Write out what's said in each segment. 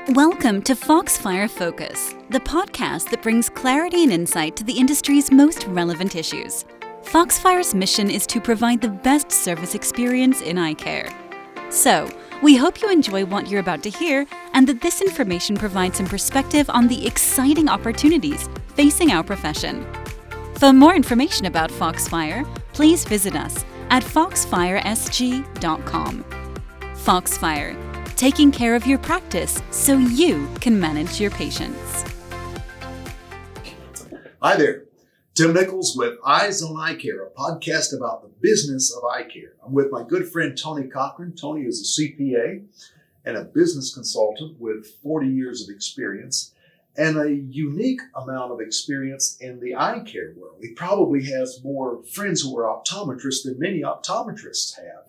Welcome to Foxfire Focus, the podcast that brings clarity and insight to the industry's most relevant issues. Foxfire's mission is to provide the best service experience in eye care. So, we hope you enjoy what you're about to hear and that this information provides some perspective on the exciting opportunities facing our profession. For more information about Foxfire, please visit us at foxfiresg.com. Foxfire, taking care of your practice so you can manage your patients. Hi there, Tim Nichols with Eyes on Eye Care, a podcast about the business of eye care. I'm with my good friend Tony Cochran. Tony is a CPA and a business consultant with 40 years of experience and a unique amount of experience in the eye care world. He probably has more friends who are optometrists than many optometrists have.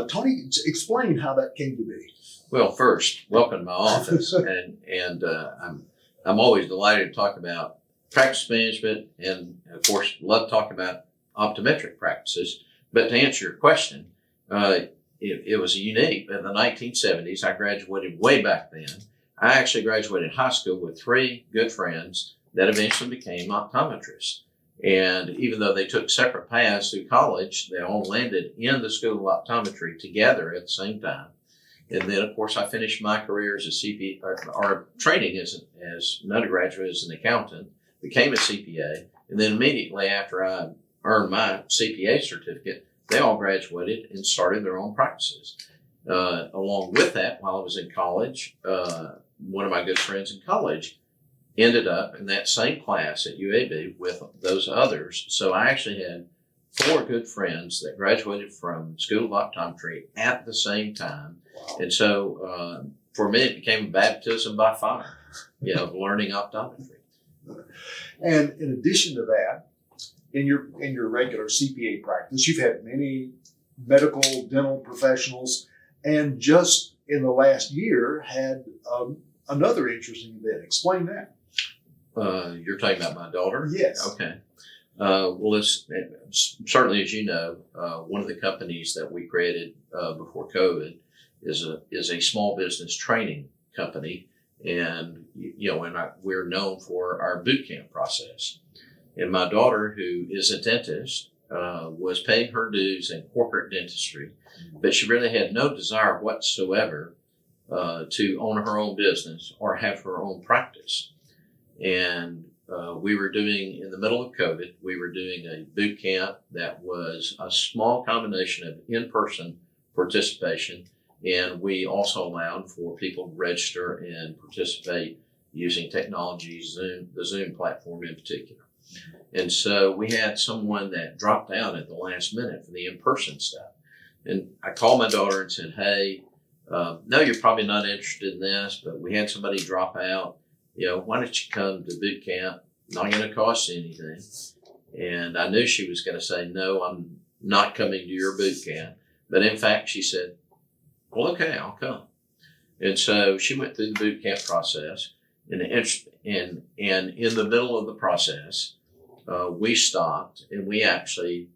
Tony, explain how that came to be. Well, first, welcome to my office, and I'm always delighted to talk about practice management, and of course, love to talk about optometric practices. But to answer your question, it was unique. In the 1970s, I graduated way back then. I actually graduated high school with three good friends that eventually became optometrists. And even though they took separate paths through college, they all landed in the School of Optometry together at the same time. And then, of course, I finished my career as a CPA, or training as an undergraduate as an accountant, became a CPA, and then immediately after I earned my CPA certificate, they all graduated and started their own practices. Along with that, while I was in college, one of my good friends in college ended up in that same class at UAB with those others. So I actually had four good friends that graduated from School of Optometry at the same time. And so for me, it became a baptism by fire, learning optometry. And in addition to that, in your regular CPA practice, you've had many medical, dental professionals, and just in the last year had another interesting event. Explain that. You're talking about my daughter? Yes. Okay. Well, it's certainly, as you know, one of the companies that we created before COVID is a small business training company, and we're known for our boot camp process. And my daughter, who is a dentist, was paying her dues in corporate dentistry, but she really had no desire whatsoever to own her own business or have her own practice. And we were doing, in the middle of COVID, we were doing a boot camp that was a small combination of in-person participation, and we also allowed for people to register and participate using technology, the Zoom platform in particular. And so we had someone that dropped out at the last minute for the in-person stuff. And I called my daughter and said, hey, no, you're probably not interested in this, but we had somebody drop out. Why don't you come to boot camp? Not going to cost you anything. And I knew she was going to say, no, I'm not coming to your boot camp. But in fact, she said, well, okay, I'll come. And so she went through the boot camp process. And in the middle of the process, we stopped and we actually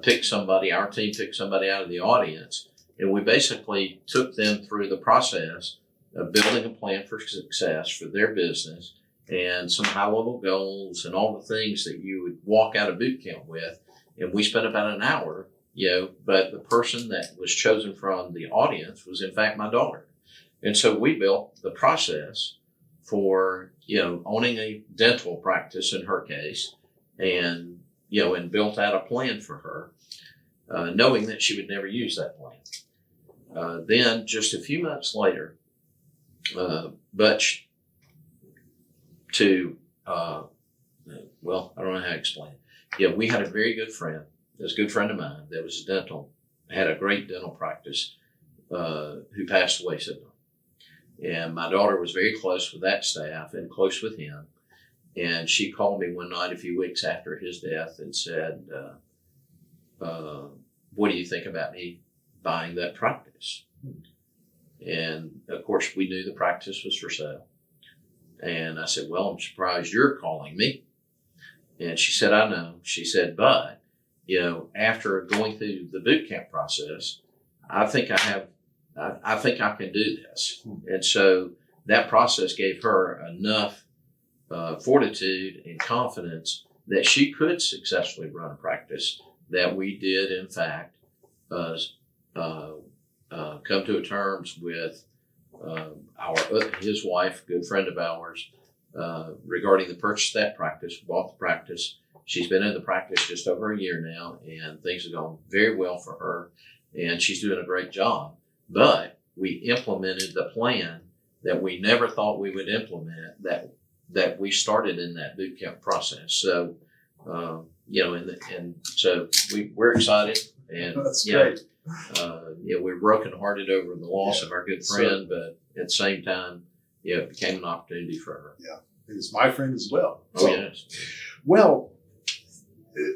picked somebody, our team picked somebody out of the audience. And we basically took them through the process of building a plan for success for their business and some high-level goals and all the things that you would walk out of boot camp with. And we spent about an hour, but the person that was chosen from the audience was, in fact, my daughter. And so we built the process for, owning a dental practice in her case and built out a plan for her, knowing that she would never use that plan. Then just a few months later, I don't know how to explain it. We had a very good friend, a good friend of mine that was had a great dental practice, who passed away suddenly. And my daughter was very close with that staff and close with him. And she called me one night a few weeks after his death and said, what do you think about me buying that practice? And of course, we knew the practice was for sale. And I said, well, I'm surprised you're calling me. And she said, I know. She said, but, after going through the boot camp process, I think I can do this. And so that process gave her enough fortitude and confidence that she could successfully run a practice, that we did, in fact, come to terms with his wife, good friend of ours, regarding the purchase of that practice. We bought the practice. She's been in the practice just over a year now, and things have gone very well for her, and she's doing a great job. But we implemented the plan that we never thought we would implement, that we started in that boot camp process. So, and so we're excited, and that's great. We're brokenhearted over the loss of our good friend, but at the same time, it became an opportunity for her. Yeah, he was my friend as well. Oh, yes. Well,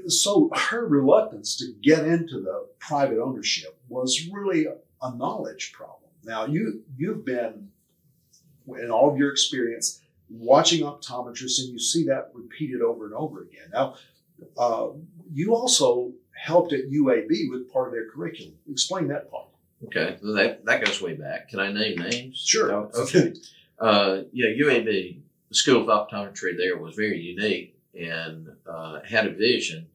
so her reluctance to get into the private ownership was really a knowledge problem. Now, you've been, in all of your experience, watching optometrists, and you see that repeated over and over again. Now, you also helped at UAB with part of their curriculum. Explain that part. Okay, well, that goes way back. Can I name names? Sure. Okay. UAB, the School of Optometry there was very unique and had a vision,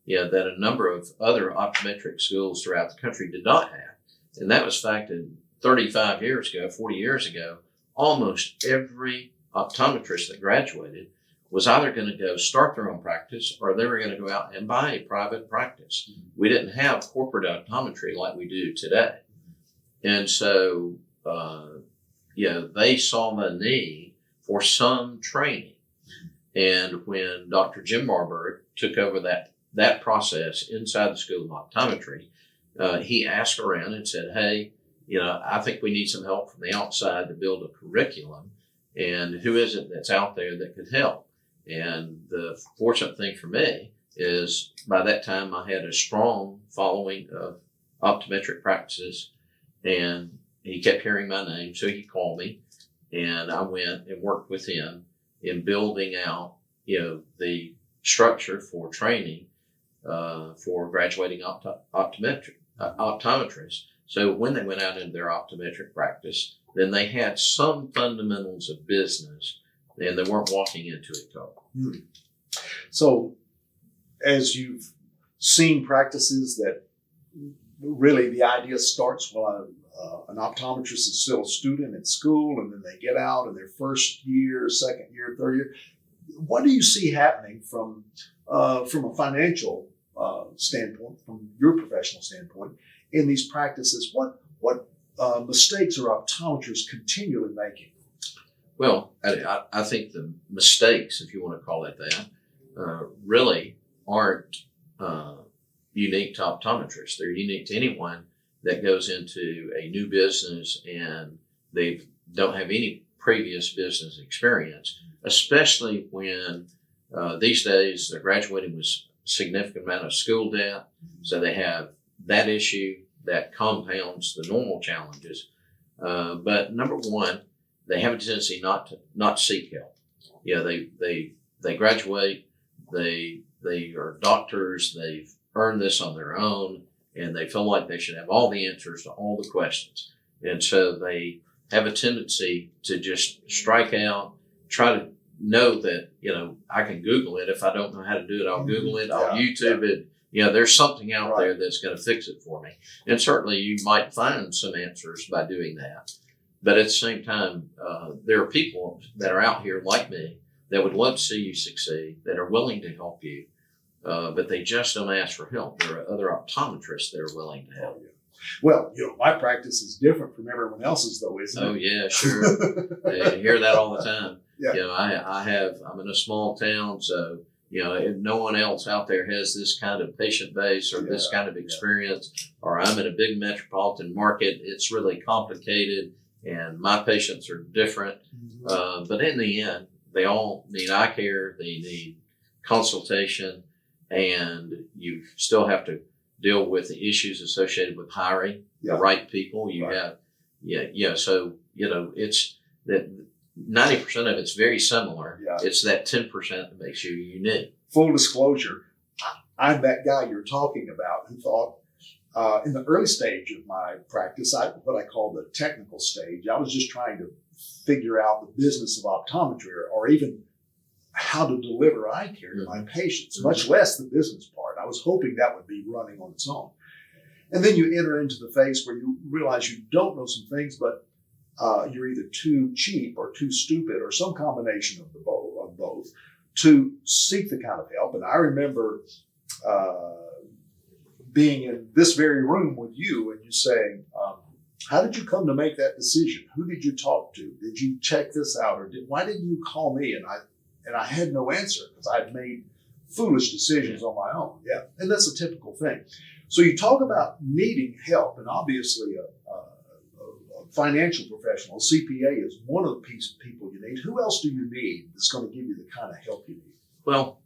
that a number of other optometric schools throughout the country did not have. And that was fact that 35 years ago, 40 years ago, almost every optometrist that graduated was either going to go start their own practice, or they were going to go out and buy a private practice. We didn't have corporate optometry like we do today. And so, they saw the need for some training. And when Dr. Jim Marburg took over that process inside the School of Optometry, he asked around and said, hey, I think we need some help from the outside to build a curriculum. And who is it that's out there that could help? And the fortunate thing for me is by that time I had a strong following of optometric practices, and he kept hearing my name. So he called me, and I went and worked with him in building out, the structure for training for graduating optometrists. So when they went out into their optometric practice, then they had some fundamentals of business, and they weren't walking into it all. So as you've seen practices that really the idea starts while an optometrist is still a student at school, and then they get out in their first year, second year, third year, what do you see happening from a financial standpoint, from your professional standpoint, in these practices? What mistakes are optometrists continually making? Well, I think the mistakes, if you want to call it that, really aren't unique to optometrists. They're unique to anyone that goes into a new business and they don't have any previous business experience, especially when these days they're graduating with a significant amount of school debt. So they have that issue that compounds the normal challenges. But number one, they have a tendency not to seek help. They graduate, they are doctors, they've earned this on their own, and they feel like they should have all the answers to all the questions. And so they have a tendency to just strike out, try to know that, I can Google it. If I don't know how to do it, I'll Google it, I'll YouTube it. There's something out there that's going to fix it for me. And certainly you might find some answers by doing that. But at the same time, there are people that are out here like me that would love to see you succeed, that are willing to help you, but they just don't ask for help. There are other optometrists that are willing to help. Well, my practice is different from everyone else's, though, isn't it? Oh, yeah, sure. I hear that all the time. Yeah. I'm in a small town, so, no one else out there has this kind of patient base or this kind of experience, or I'm in a big metropolitan market. It's really complicated, and my patients are different. But in the end, they all need eye care, they need consultation, and you still have to deal with the issues associated with hiring the right people. So, it's that 90% of it's very similar. Yeah. It's that 10% that makes you unique. Full disclosure, I'm that guy you're talking about who thought in the early stage of my practice, what I call the technical stage, I was just trying to figure out the business of optometry or even how to deliver eye care to my patients, much less the business part. I was hoping that would be running on its own. And then you enter into the phase where you realize you don't know some things, but you're either too cheap or too stupid or some combination of both to seek the kind of help. And I remember being in this very room with you and you saying, how did you come to make that decision? Who did you talk to? Did you check this out? Or why didn't you call me? And I had no answer because I'd made foolish decisions on my own. Yeah, and that's a typical thing. So you talk about needing help, and obviously a financial professional, CPA, is one of the people you need. Who else do you need that's going to give you the kind of help you need? Well,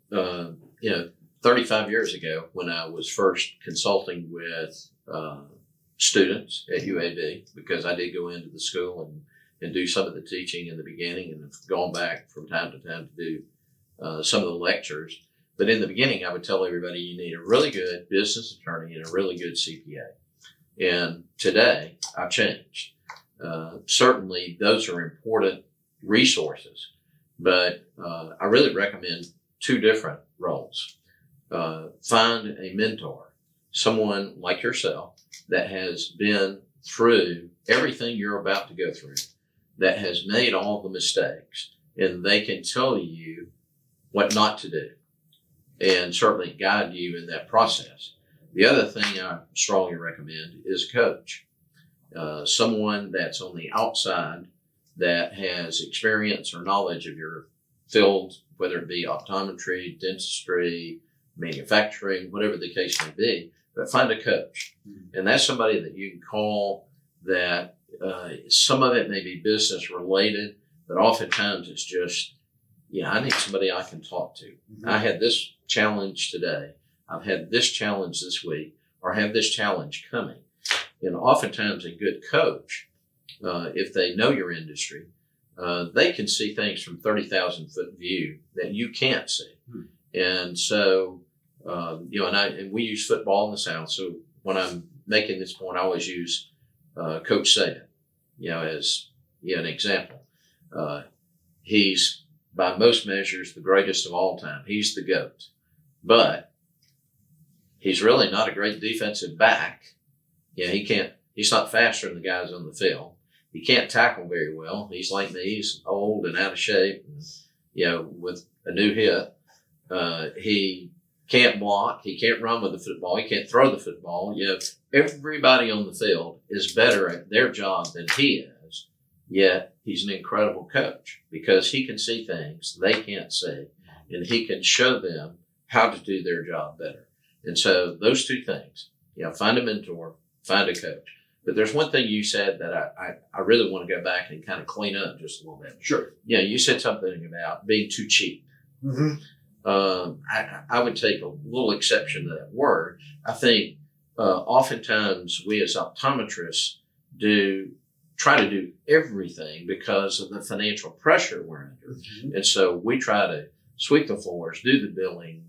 35 years ago, when I was first consulting with students at UAB, because I did go into the school and do some of the teaching in the beginning, and have gone back from time to time to do some of the lectures. But in the beginning, I would tell everybody you need a really good business attorney and a really good CPA. And today, I've changed. Certainly, those are important resources, but I really recommend two different roles. Find a mentor, someone like yourself that has been through everything you're about to go through, that has made all the mistakes, and they can tell you what not to do and certainly guide you in that process. The other thing I strongly recommend is a coach, someone that's on the outside that has experience or knowledge of your field, whether it be optometry, dentistry, manufacturing, whatever the case may be, but find a coach. And that's somebody that you can call that some of it may be business related, but oftentimes it's just, I need somebody I can talk to. I had this challenge today. I've had this challenge this week, or have this challenge coming. And oftentimes a good coach, if they know your industry, they can see things from 30,000 foot view that you can't see. And so, and we use football in the South. So when I'm making this point, I always use Coach Saban, as an example. He's by most measures the greatest of all time. He's the GOAT, but he's really not a great defensive back. He's not faster than the guys on the field. He can't tackle very well. He's like me. He's old and out of shape, and, with a new hip. He can't block. He can't run with the football. He can't throw the football. Everybody on the field is better at their job than he is, yet he's an incredible coach because he can see things they can't see, and he can show them how to do their job better. And so those two things, find a mentor, find a coach. But there's one thing you said that I really want to go back and kind of clean up just a little bit. Sure. You said something about being too cheap. I would take a little exception to that word. I think oftentimes we as optometrists try to do everything because of the financial pressure we're under. And so we try to sweep the floors, do the billing.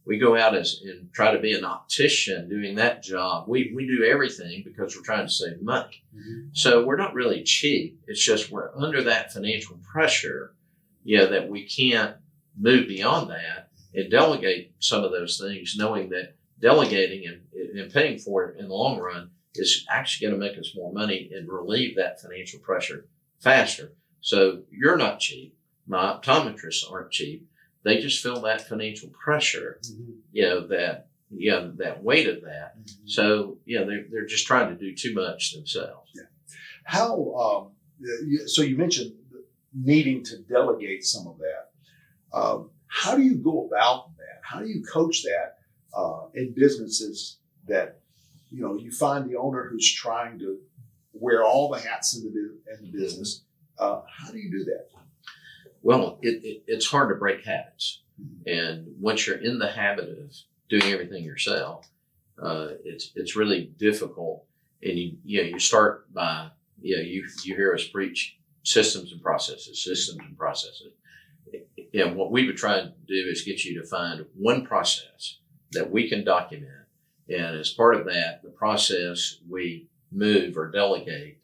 We go out and try to be an optician doing that job. We do everything because we're trying to save money. So we're not really cheap. It's just we're under that financial pressure, that we can't move beyond that and delegate some of those things, knowing that delegating and paying for it in the long run is actually going to make us more money and relieve that financial pressure faster. So you're not cheap. My optometrists aren't cheap. They just feel that financial pressure, that weight of that. So, they're just trying to do too much themselves. How, so you mentioned needing to delegate some of that. How do you go about that? How do you coach that in businesses that, you find the owner who's trying to wear all the hats in the business? How do you do that? Well, it's hard to break habits. And once you're in the habit of doing everything yourself, it's really difficult. And you start by, you hear us preach systems and processes. What we would try to do is get you to find one process that we can document. And as part of that, the process we move or delegate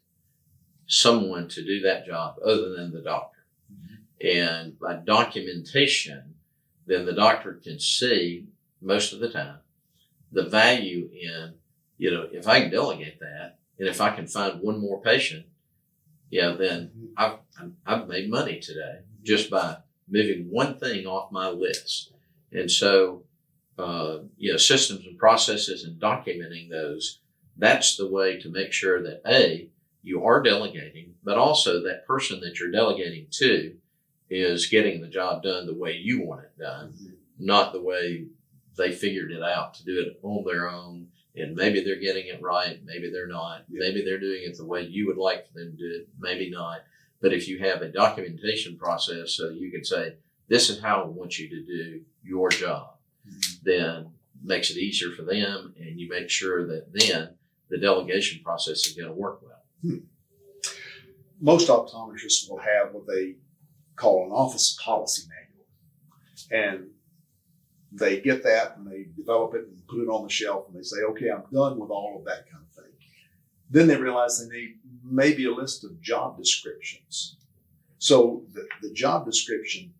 someone to do that job other than the doctor. And by documentation, then the doctor can see most of the time the value in, if I can delegate that, and if I can find one more patient, then I've made money today just by moving one thing off my list. And so, systems and processes and documenting those, that's the way to make sure that A, you are delegating, but also that person that you're delegating to is getting the job done the way you want it done, not the way they figured it out to do it on their own. And maybe they're getting it right, maybe they're not. Maybe they're doing it the way you would like for them to do it, maybe not. But if you have a documentation process so you can say, this is how I want you to do your job, then makes it easier for them, and you make sure that then the delegation process is going to work well. Most optometrists will have what they call an office policy manual. And they get that and they develop it and put it on the shelf and they say, okay, I'm done with all of that kind of thing. Then they realize they need maybe a list of job descriptions. So the job description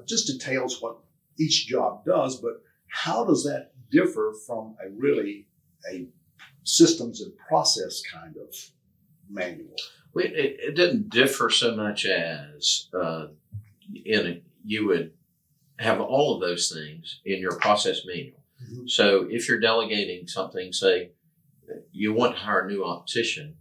just details what each job does, but how does that differ from a systems and process kind of manual? It didn't differ so much as you would have all of those things in your process manual. So if you're delegating something, say you want to hire a new optician,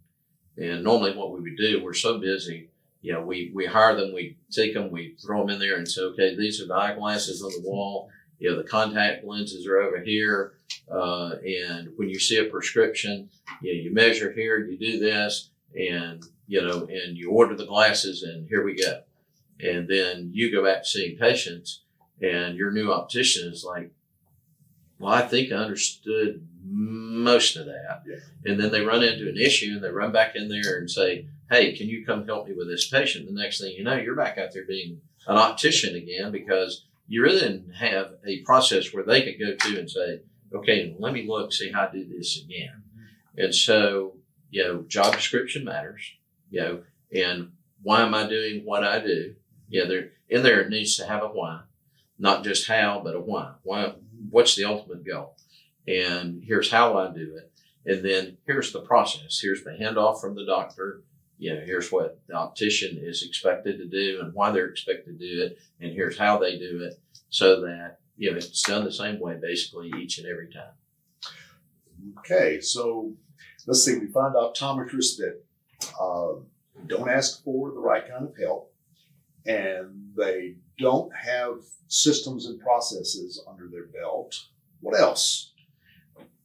and normally what we would do, we're so busy, we hire them, we take them, we throw them in there and say, okay, these are the eyeglasses on the wall, the contact lenses are over here, and when you see a prescription, you measure here, you do this, and and you order the glasses, and here we go. And then you go back to seeing patients, and your new optician is like, well, I think I understood most of that. And then they run into an issue, and they run back in there and say, hey, can you come help me with this patient? The next thing you know, you're back out there being an optician again, because you really didn't have a process where they could go to and say, okay, let me look, see how I do this again. And so, job description matters, and why am I doing what I do? It needs to have a why, not just how, but a why. Why? What's the ultimate goal? And here's how I do it. And then here's the process. Here's the handoff from the doctor. Here's what the optician is expected to do and why they're expected to do it. And here's how they do it, so that, it's done the same way basically each and every time. Okay, so let's see, we find optometrists that don't ask for the right kind of help, and they don't have systems and processes under their belt. What else?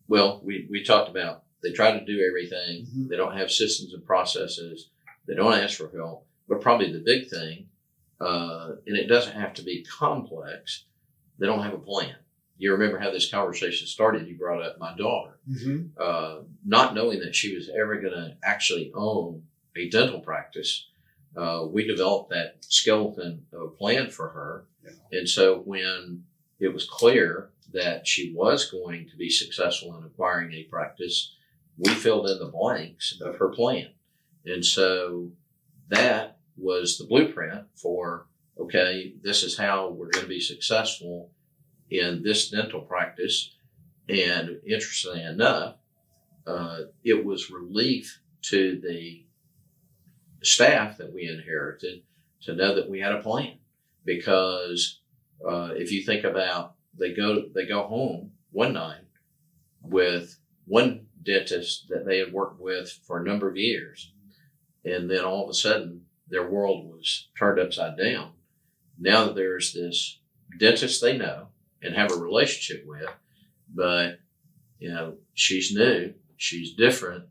Well, we talked about they try to do everything. They don't have systems and processes. They don't ask for help. But probably the big thing, and it doesn't have to be complex, they don't have a plan. You remember how this conversation started. You brought up my daughter. Not knowing that she was ever going to actually own a dental practice, we developed that skeleton of a plan for her. And so when it was clear that she was going to be successful in acquiring a practice, we filled in the blanks of her plan. And so that was the blueprint for, okay, this is how we're going to be successful in this dental practice. And interestingly enough, it was relief to the staff that we inherited to know that we had a plan. Because if you think about, they go home one night with one dentist that they had worked with for a number of years, and then all of a sudden their world was turned upside down. Now there's this dentist they know and have a relationship with, but she's new, she's different.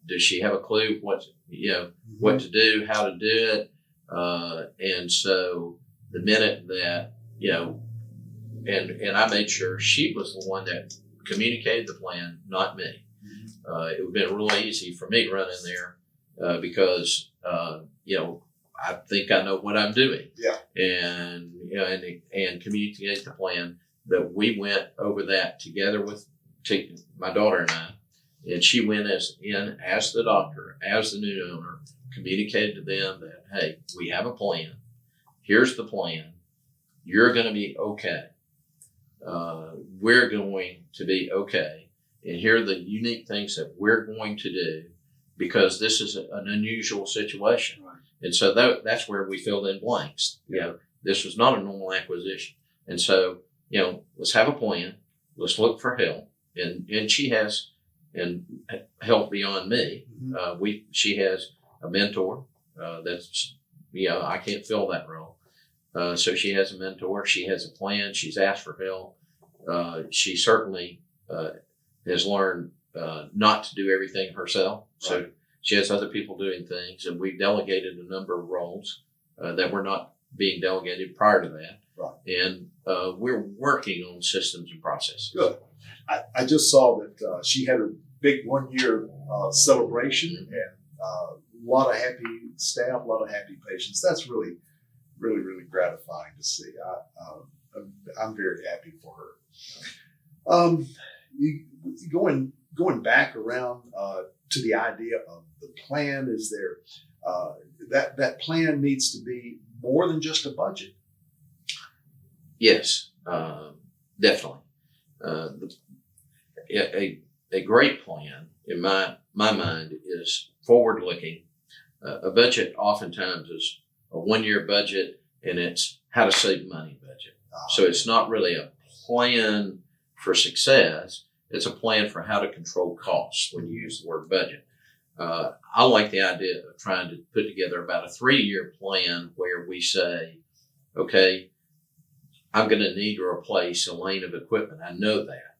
Does she have a clue what to do, how to do it? And so the minute that and I made sure she was the one that communicated the plan, not me. It would have been really easy for me to run in there because I think I know what I'm doing. And and communicate the plan. But we went over that together with my daughter and I, And she went as the doctor, as the new owner, communicated to them that, hey, we have a plan. Here's the plan. You're going to be okay. We're going to be okay. And here are the unique things that we're going to do because this is an unusual situation. Right. And so that's where we filled in blanks. You know, this was not a normal acquisition. And so, let's have a plan. Let's look for help. And she has help beyond me. Mm-hmm. She has a mentor. That's, I can't fill that role. So she has a mentor. She has a plan. She's asked for help. She certainly has learned not to do everything herself. So she has other people doing things, and we've delegated a number of roles that were not being delegated prior to that. Right. And we're working on systems and processes. Good. I just saw that she had a big 1-year celebration, and a lot of happy staff, a lot of happy patients. That's really, really, really gratifying to see. I'm very happy for her. Going back around to the idea of the plan, is there that plan needs to be more than just a budget? Yes, definitely. A great plan, in my mind, is forward-looking. A budget oftentimes is a 1-year budget, and it's how to save money budget. So it's not really a plan for success. It's a plan for how to control costs when you use the word budget. I like the idea of trying to put together about a 3-year plan where we say, okay, I'm going to need to replace a lane of equipment. I know that.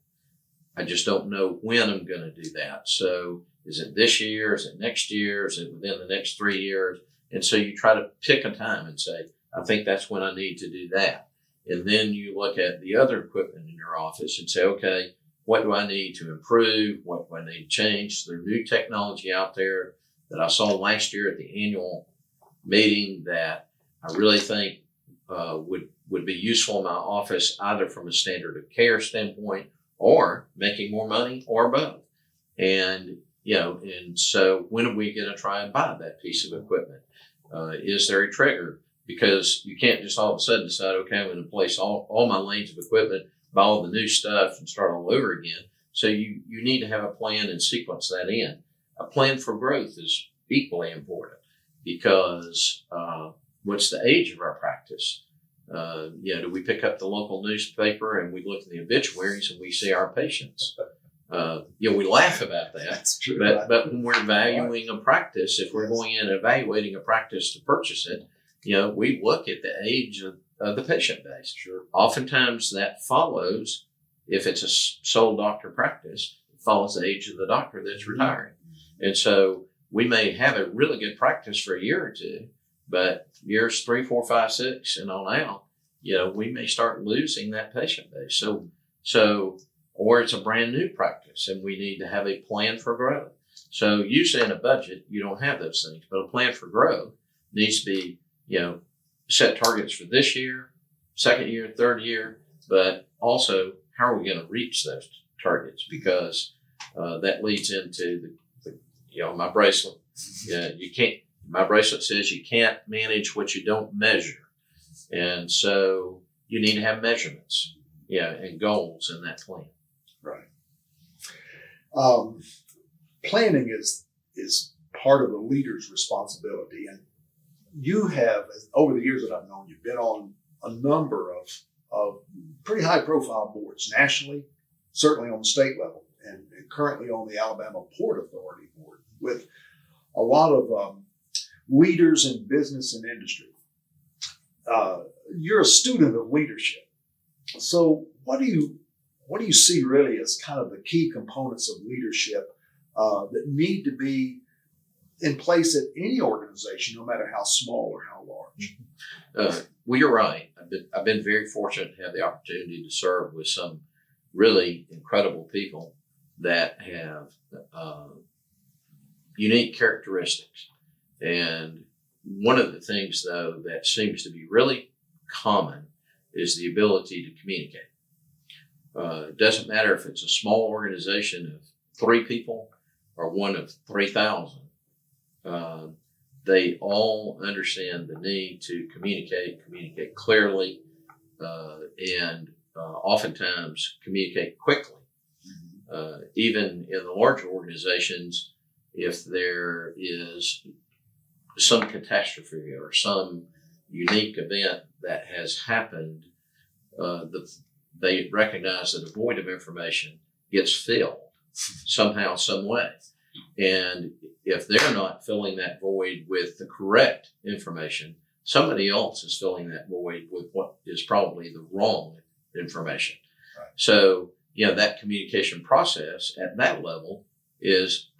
I just don't know when I'm going to do that. So is it this year? Is it next year? Is it within the next 3 years? And so you try to pick a time and say, I think that's when I need to do that. And then you look at the other equipment in your office and say, okay, what do I need to improve? What do I need to change? There's new technology out there that I saw last year at the annual meeting that I really think would be useful in my office, either from a standard of care standpoint or making more money or both. And, and so when are we going to try and buy that piece of equipment? Is there a trigger? Because you can't just all of a sudden decide, okay, I'm going to place all my lanes of equipment, buy all the new stuff and start all over again. So you need to have a plan and sequence that in. A plan for growth is equally important because what's the age of our practice? Do we pick up the local newspaper and we look at the obituaries and we see our patients? We laugh about that. That's true. But when we're valuing a practice, if we're going in and evaluating a practice to purchase it, we look at the age of the patient base. Sure. Oftentimes that follows, if it's a sole doctor practice, it follows the age of the doctor that's retiring. And so we may have a really good practice for a year or two, but years 3, 4, 5, 6 and on out, we may start losing that patient base. So, or it's a brand new practice and we need to have a plan for growth. So usually in a budget, you don't have those things, but a plan for growth needs to be, set targets for this year, second year, third year, but also how are we going to reach those targets? Because that leads into my bracelet. My bracelet says you can't manage what you don't measure. And so you need to have measurements, and goals in that plan. Right. Planning is part of the leader's responsibility. And you have, over the years that I've known you, been on a number of pretty high profile boards nationally, certainly on the state level, and currently on the Alabama Port Authority board with a lot of leaders in business and industry. You're a student of leadership. So what do you see really as kind of the key components of leadership that need to be in place at any organization, no matter how small or how large? Well, you're right. I've been very fortunate to have the opportunity to serve with some really incredible people that have unique characteristics. And one of the things, though, that seems to be really common is the ability to communicate. It doesn't matter if it's a small organization of 3 people or one of 3,000, they all understand the need to communicate clearly, and oftentimes communicate quickly. Even in the larger organizations, if there is some catastrophe or some unique event that has happened, they recognize that a void of information gets filled somehow, some way. And if they're not filling that void with the correct information, somebody else is filling that void with what is probably the wrong information. Right. So, that communication process at that level is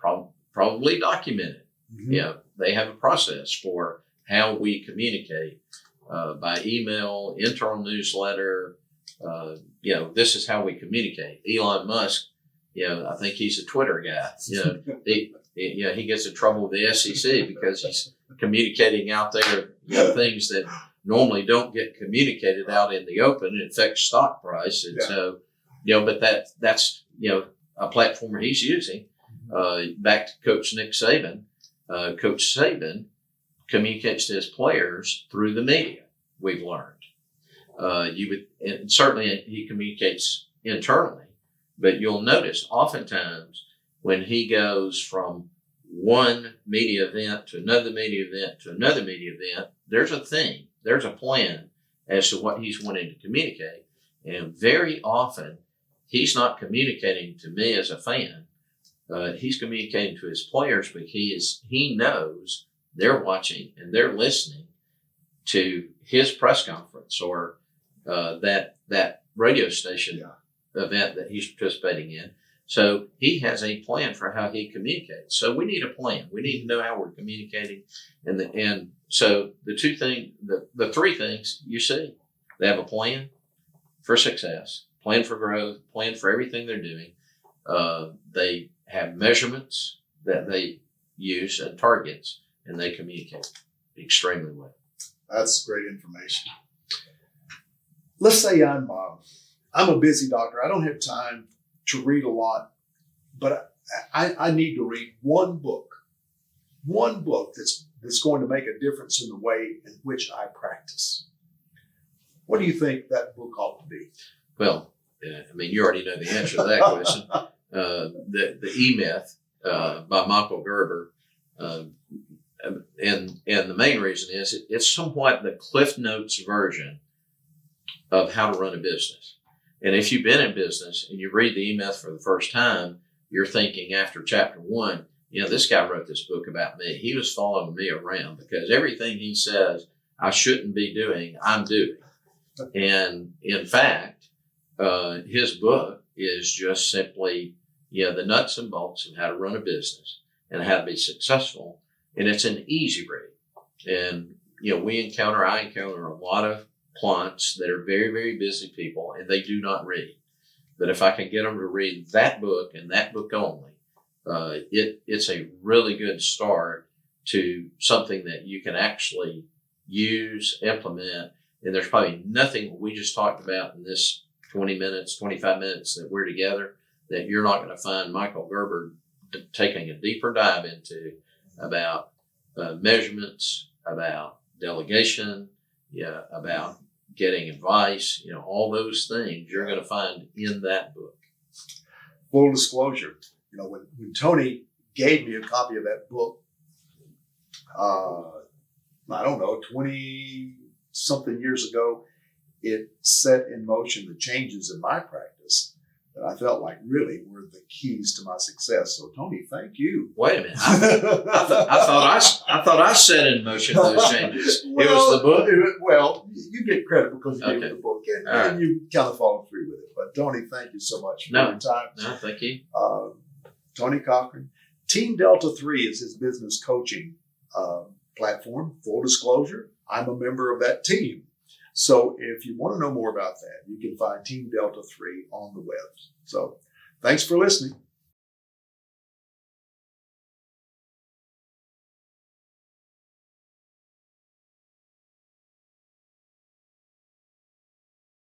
probably documented. Mm-hmm. They have a process for how we communicate by email, internal newsletter. This is how we communicate. Elon Musk, I think he's a Twitter guy. He gets in trouble with the SEC because he's communicating out there things that normally don't get communicated out in the open. It affects stock price, and so but that's a platform he's using. Back to Coach Nick Saban. Coach Saban communicates to his players through the media. We've learned. And certainly he communicates internally, but you'll notice oftentimes when he goes from one media event to another media event to another media event, there's a theme, there's a plan as to what he's wanting to communicate. And very often he's not communicating to me as a fan. He's communicating to his players because he knows they're watching and they're listening to his press conference or that radio station event that he's participating in. So he has a plan for how he communicates. So we need a plan. We need to know how we're communicating. And so the 3 things you see, they have a plan for success, plan for growth, plan for everything they're doing. They have measurements that they use and targets, and they communicate extremely well. That's great information. Let's say I'm a busy doctor. I don't have time to read a lot, but I need to read one book that's going to make a difference in the way in which I practice. What do you think that book ought to be? Well, you already know the answer to that question. The E-Myth by Michael Gerber. And the main reason is it's somewhat the Cliff Notes version of how to run a business. And if you've been in business and you read the E-Myth for the first time, you're thinking after chapter 1, this guy wrote this book about me. He was following me around because everything he says I shouldn't be doing, I'm doing. And in fact, his book is just simply, the nuts and bolts of how to run a business and how to be successful. And it's an easy read. And, I encounter a lot of clients that are very, very busy people and they do not read. But if I can get them to read that book and that book only, it's a really good start to something that you can actually use, implement. And there's probably nothing we just talked about in this 20 minutes, 25 minutes that we're together that you're not going to find Michael Gerber taking a deeper dive into about measurements, about delegation, about getting advice, all those things you're going to find in that book. Full disclosure, when Tony gave me a copy of that book, I don't know, 20 something years ago, it set in motion the changes in my practice that I felt like really were the keys to my success. So, Tony, thank you. Wait a minute. I thought I set in motion those changes. It was the book? Well, you get credit because you gave me the book, and right. You kind of followed through with it. But, Tony, thank you so much for your time. No, thank you. Tony Cochran. Team Delta 3 is his business coaching platform. Full disclosure, I'm a member of that team. So if you want to know more about that, you can find Team Delta 3 on the web. So thanks for listening.